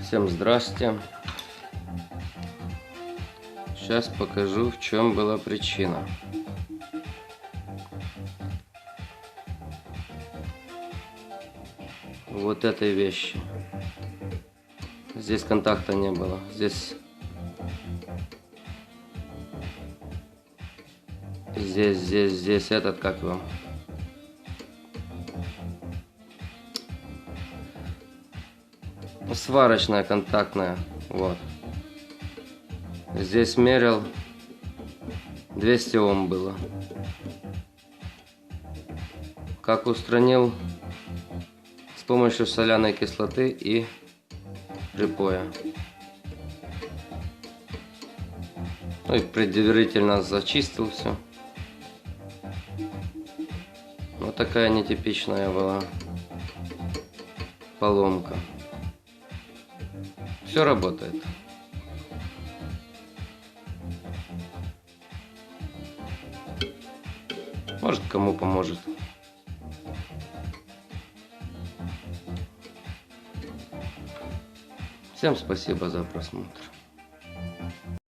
Всем здрасте. Сейчас покажу, в чем была причина. Вот этой вещи. Здесь контакта не было. Здесь этот, как его? Сварочная контактная. Вот. Здесь мерил 200 Ом было. Как устранил? С помощью соляной кислоты и припоя. Ну и предварительно зачистил все. Вот такая нетипичная была поломка. Все работает. Может, кому поможет. Всем спасибо за просмотр.